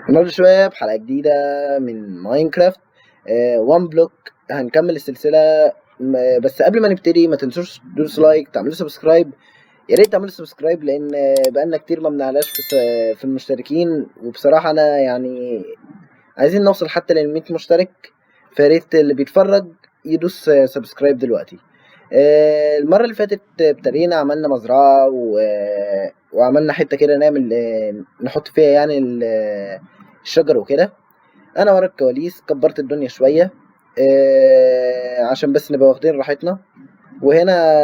النهارده شوية بحلقة جديدة من ماينكرافت. وان بلوك. هنكمل السلسلة. بس قبل ما نبتدي ما تنسوش تدوسوا لايك، تعملوا سبسكرايب. يا ريت تعملوا سبسكرايب لان بقالنا كتير ما بنعلاش في المشتركين، وبصراحة انا يعني عايزين نوصل حتى لل 100 مشترك. فيا ريت اللي بيتفرج يدوس سبسكرايب دلوقتي. المرة اللي فاتت ابتدينا عملنا مزرعة وعملنا حتة كده نعمل نحط فيها يعني الشجر وكده. انا ورا الكواليس كبرت الدنيا شوية عشان بس نبقى واخدين راحتنا. وهنا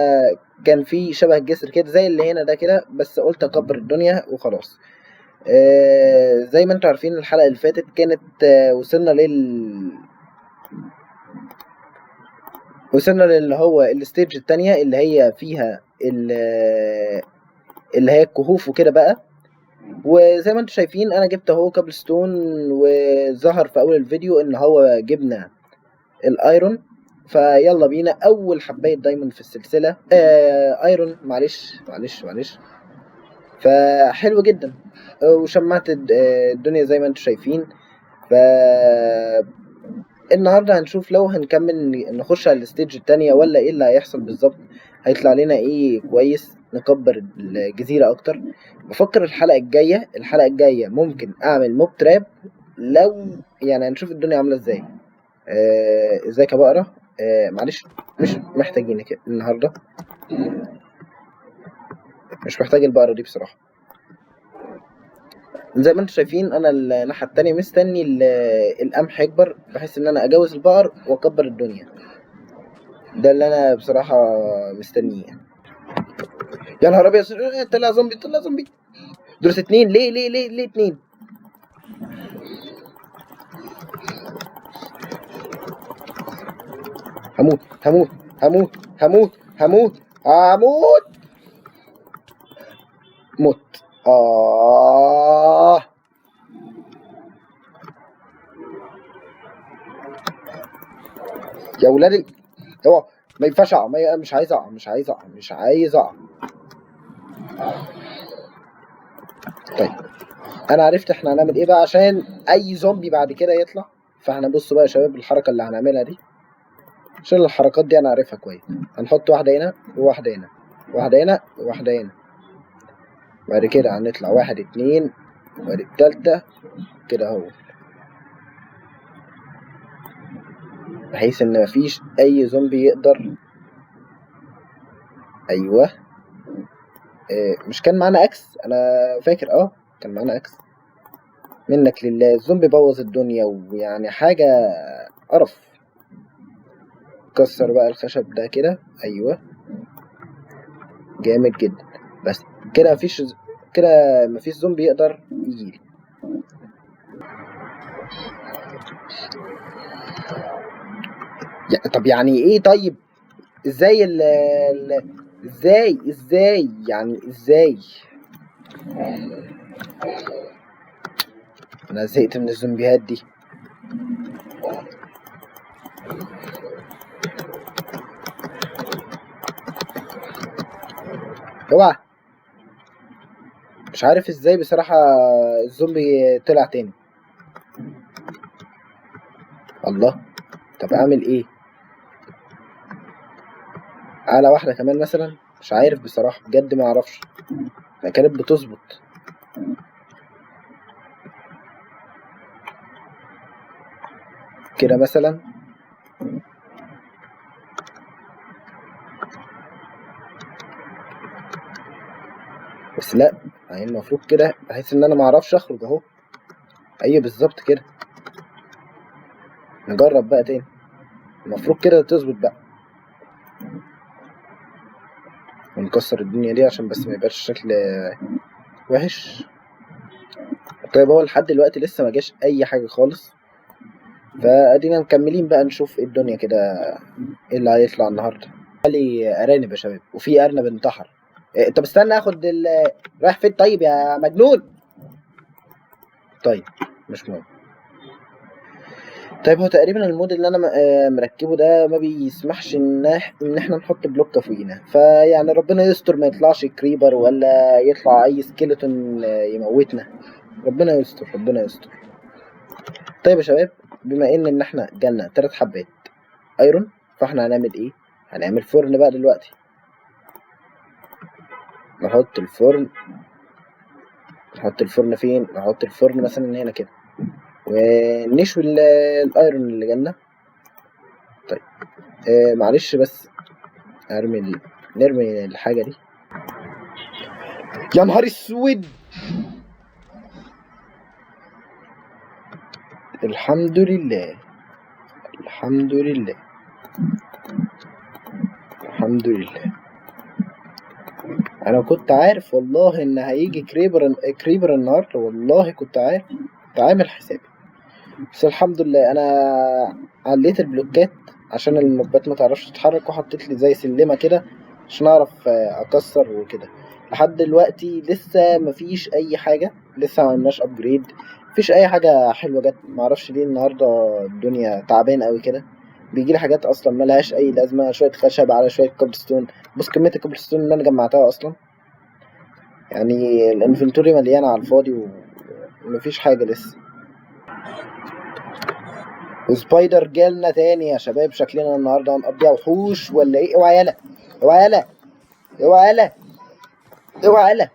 كان في شبه جسر كده زي اللي هنا ده كده، بس قلت اكبر الدنيا وخلاص. زي ما انتوا عارفين الحلقة اللي فاتت كانت وصلنا للي هو الستيج التانية اللي هي فيها اللي هي الكهوف وكده بقى. وزي ما انتوا شايفين انا جبت اهو كابل ستون، وظهر في اول الفيديو ان هو جبنا الايرون. فيلا بينا اول حباية دايموند في السلسلة. ايرون، معلش. فحلو جدا. وشمعت الدنيا زي ما انتوا شايفين. ف النهارده هنشوف لو هنكمل نخش على الستيج التانية ولا ايه اللي هيحصل بالظبط. هيطلع لنا ايه كويس نكبر الجزيرة اكتر. بفكر الحلقة الجاية ممكن اعمل موب تراب. لو يعني هنشوف الدنيا عاملة ازاي. ازيك يا بقرة. معلش، مش محتاجينك النهاردة. مش محتاج البقرة دي بصراحة. زي ما انتم شايفين انا الناحية التانية مستني القمح يكبر بحيث ان انا اجوز البقر واكبر الدنيا. ده اللي انا بصراحة مستنيه يعني. يا نهار ابيض، طلع زومبي. دول اتنين. ليه اتنين؟ هموت. موت. يا ولادي، اوعى. ما ينفعش اقع. مش عايز اقع. طيب انا عرفت احنا هنعمل ايه بقى عشان اي زومبي بعد كده يطلع. فاحنا بصوا بقى يا شباب الحركة اللي هنعملها دي، عشان الحركات دي انا عارفها كويس. هنحط واحدة هنا وواحدة هنا، وواحدة هنا. بعد كده هنطلع 1 2، وبعد التالتة كده اهو، بحيث ان مفيش اي زومبي يقدر. ايوه. مش كان معانا اكس؟ انا فاكر كان معانا اكس. منك لله، الزومبي بوظ الدنيا ويعني حاجة قرف. كسر بقى الخشب ده كده. ايوه، جامد جدا. بس كده مفيش زومبي يقدر يجيلي. طب يعني ايه؟ طيب ازاي ازاي انا زهقت من الزومبيات دي. اوعى. مش عارف ازاي بصراحة الزومبي طلع تاني. الله. طب اعمل ايه؟ على واحدة كمان مثلا؟ مش عارف بصراحة، بجد ما اعرفش. ما كانت بتظبط كده مثلا. بس لا، يعني المفروض كده بحيث ان انا ما اعرفش اخرج اهو. ايوه بالظبط كده. نجرب بقى تاني. المفروض كده تظبط بقى. ونكسر الدنيا دي عشان بس ما يبقاش شكل وحش. طيب هو لحد دلوقتي لسه ما جاش اي حاجة خالص. فادينا مكملين بقى نشوف ايه الدنيا كده، ايه اللي هيطلع النهارده. لي ارانب يا شباب، وفي ارنب انتحر. طب استنى اخد رايح فين طيب يا مجنون؟ طيب مش مهم. طيب هو تقريبا المود اللي انا مركبه ده ما بيسمحش ان احنا نحط بلوك فوقينا. فيعني ربنا يستر ما يطلعش كريبر ولا يطلع اي سكيلتون يموتنا. ربنا يستر. طيب يا شباب، بما ان احنا جالنا 3 حبات ايرون، فاحنا هنعمل ايه؟ هنعمل فرن بقى دلوقتي. نحط الفرن فين؟ نحط الفرن مثلا هنا كده، ونشوي الايرون اللي جالنا. طيب معلش بس نرمي الحاجة دي. يا نهار اسود! الحمد لله الحمد لله الحمد لله. انا كنت عارف والله ان هيجي كريبر النهارده، والله كنت عارف، كنت عامل حسابي. بس الحمد لله انا عليت البلوكات عشان الموبات ما تعرفش تتحرك، وحطيت لي زي سلمه كده عشان اعرف اكسر وكده. لحد دلوقتي لسه مفيش اي حاجه، لسه ما عملناش ابجريد، مفيش اي حاجه حلوه جت. معرفش ليه النهارده الدنيا تعبان قوي كده، بيجي لي حاجات اصلا ملهاش اي لازمه، شويه خشب على شويه كوبلستون. بص كميه الكوبلستون اللي انا جمعتها اصلا، يعني الانفنتوري مليانه على الفاضي ومفيش حاجه لسه. وسبايدر جالنا تاني يا شباب، شكلنا النهارده هنقضيها وحوش ولا ايه؟ اوعى يالا اوعى يالا اوعى يالا اوعى يالا!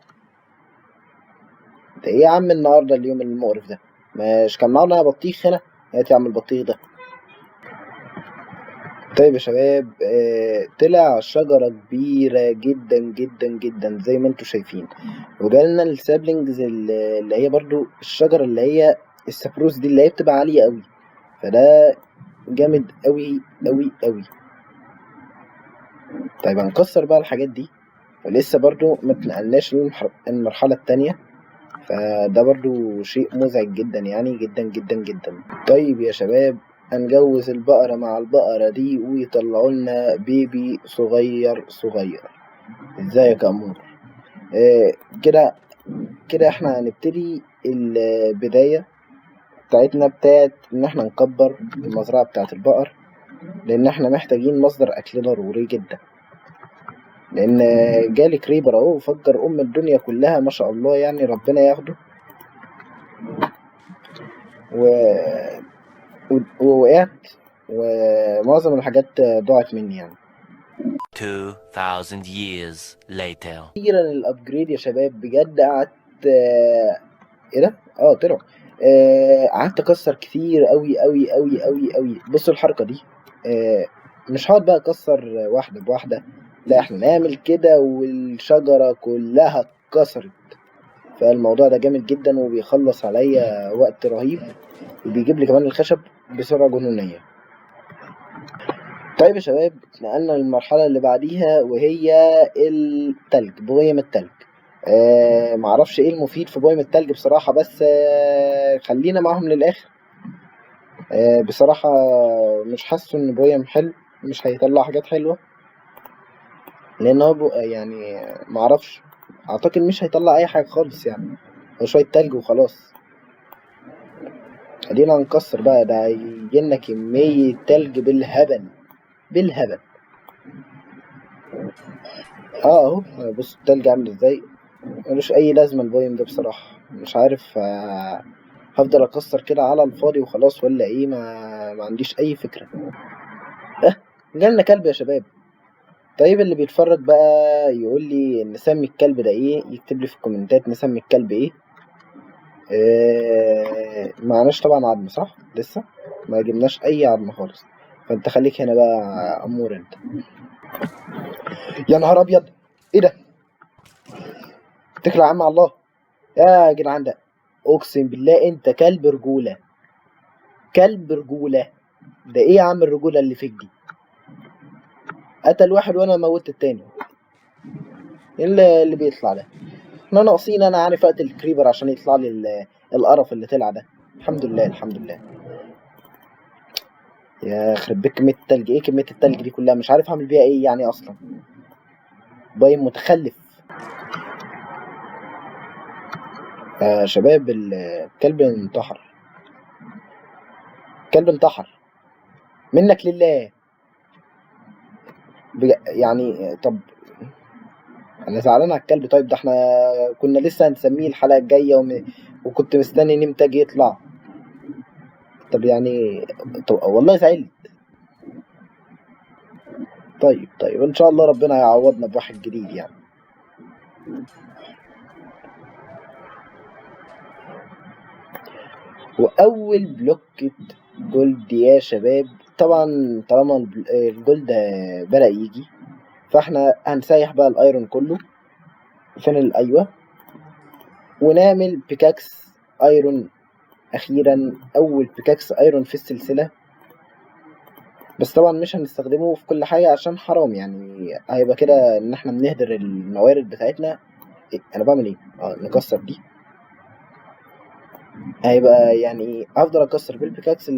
ده ايه يا عم النهارده اليوم المقرف ده؟ مش كان معانا بطيخ هنا؟ هات يا عم البطيخ ده. طيب يا شباب، طلع شجرة كبيرة جدا جدا جدا زي ما انتوا شايفين، وجالنا السابلينجز اللي هي برضو الشجرة اللي هي السبروس دي اللي هي بتبقى عالية قوي، فده جامد قوي قوي قوي. طيب هنكسر بقى الحاجات دي، ولسه برضو ما اتنقلناش للمرحلة التانية، فده برضو شيء مزعج جدا يعني، جدا جدا جدا. طيب يا شباب، هنجوز البقرة مع البقرة دي ويطلعوا لنا بيبي صغير صغير. ازيك يا امور؟ كده كده احنا هنبتدي البداية بتاعتنا بتاعت ان احنا نكبر المزرعة بتاعت البقر، لان احنا محتاجين مصدر اكل ضروري جدا، لان جالي كريبر اهو فجر الدنيا كلها ما شاء الله، يعني ربنا ياخده. و... ووقعت، ومعظم الحاجات ضاعت مني يعني. 2000 years later. اخيرا الابجريد يا شباب، بجد قعدت ايه ده؟ طلعوا. قعدت اكسر كتير قوي قوي قوي قوي قوي. بصوا الحركه دي، مش هقعد بقى اكسر واحده بواحده، لا احنا نعمل كده والشجره كلها اتكسرت. فالموضوع ده جامد جدا وبيخلص عليا وقت رهيب، وبيجيب لي كمان الخشب بسرعه جنونيه. طيب يا شباب، نقلنا للمرحله اللي بعديها وهي التلج، بويم التلج. معرفش ايه المفيد في بويم التلج بصراحة، بس خلينا معاهم للآخر. بصراحة مش حاسه ان بويم حلو، مش هيطلع حاجات حلوة، لان هو يعني معرفش، اعتقد مش هيطلع اي حاجة خالص يعني، هو شوية تلج وخلاص. خلينا نكسر بقى، ده هيجيلنا كمية تلج بالهبل بالهبل. اهو بص التلج عامل ازاي، ملوش اي لازمة البويم ده بصراحة. مش عارف هفضل اكسر كده على الفاضي وخلاص ولا ايه؟ ما عنديش اي فكرة. جالنا كلب يا شباب. طيب اللي بيتفرج بقى يقول لي نسمي الكلب ده ايه، يكتب لي في الكومنتات نسمي الكلب ايه. معناش طبعا عظم صح، لسه ما جبناش اي عظم خالص، فانت خليك هنا بقى امور انت. يا نهار ابيض، ايه ده؟ اتكل يا عم على الله يا جدعان، ده اقسم بالله انت كلب رجولة، كلب رجولة. ده ايه يا عم الرجولة اللي فيك دي؟ قتل واحد وانا موت التاني، ايه اللي بيطلع ده؟ احنا ناقصين انا عارف اقتل الكريبر عشان يطلع لي القرف اللي طلع ده. الحمد لله الحمد لله. يا يخرب بيك كمية التلج، ايه كمية التلج دي كلها؟ مش عارف اعمل بيها ايه يعني اصلا، باين متخلف. يا شباب الكلب انتحر، كلب انتحر منك لله. يعني طب انا زعلان على الكلب. طيب ده احنا كنا لسه هنسميه الحلقة الجاية وكنت مستني نمتاج يطلع. طب يعني والله زعلت. طيب ان شاء الله ربنا يعوضنا بواحد جديد يعني. واول بلوكة جولد يا شباب، طبعا طالما الجولد بدأ يجي، فاحنا هنسيح بقى الايرون كله. فين ايوه، ونعمل بيكاكس ايرون. اخيرا اول بيكاكس ايرون في السلسلة. بس طبعا مش هنستخدمه في كل حاجة عشان حرام يعني، هيبقى كده ان احنا بنهدر الموارد بتاعتنا. إيه؟ انا بعمل ايه؟ نكسر دي. هيبقى يعني افضل اكسر بالبيكاكس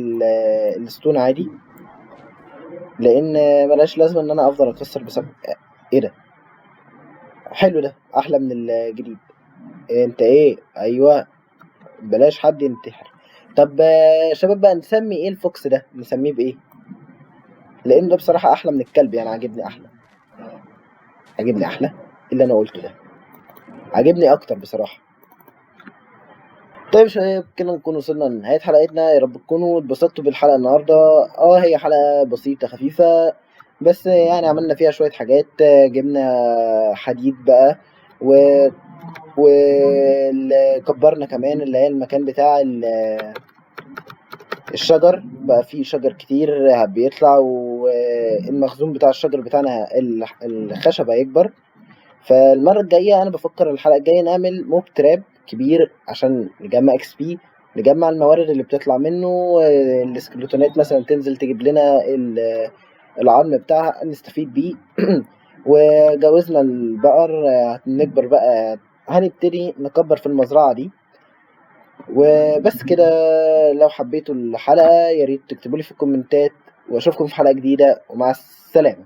الستون عادي، لان ملهاش لازمه ان انا افضل اكسر بسبب. ايه ده؟ حلو، ده احلى من الجديد. انت ايه؟ ايوه، بلاش حد ينتحر. طب شباب بقى، نسمي ايه الفوكس ده؟ نسميه بايه؟ لان ده بصراحه احلى من الكلب يعني، عاجبني احلى. عاجبني احلى اللي انا قلته ده، عاجبني اكتر بصراحه. طيب يا شباب، كده نكون وصلنا لنهاية حلقتنا. يا رب تكونوا اتبسطتوا بالحلقة النهاردة. هي حلقة بسيطة خفيفة، بس يعني عملنا فيها شوية حاجات. جبنا حديد بقى، و وكبرنا كمان اللي هي المكان بتاع الشجر. بقى فيه شجر كتير بيطلع، والمخزون بتاع الشجر بتاعنا الخشب هيكبر. فالمرة الجاية أنا بفكر الحلقة الجاية نعمل موب تراب كبير عشان نجمع اكس بي، نجمع الموارد اللي بتطلع منه. السكليتونات مثلا تنزل تجيب لنا العظم بتاعها نستفيد بيه. وجوزنا البقر، نكبر بقى، هنبتدي نكبر في المزرعة دي. وبس كده. لو حبيتوا الحلقة ياريت تكتبولي في الكومنتات، واشوفكم في حلقة جديدة، ومع السلامة.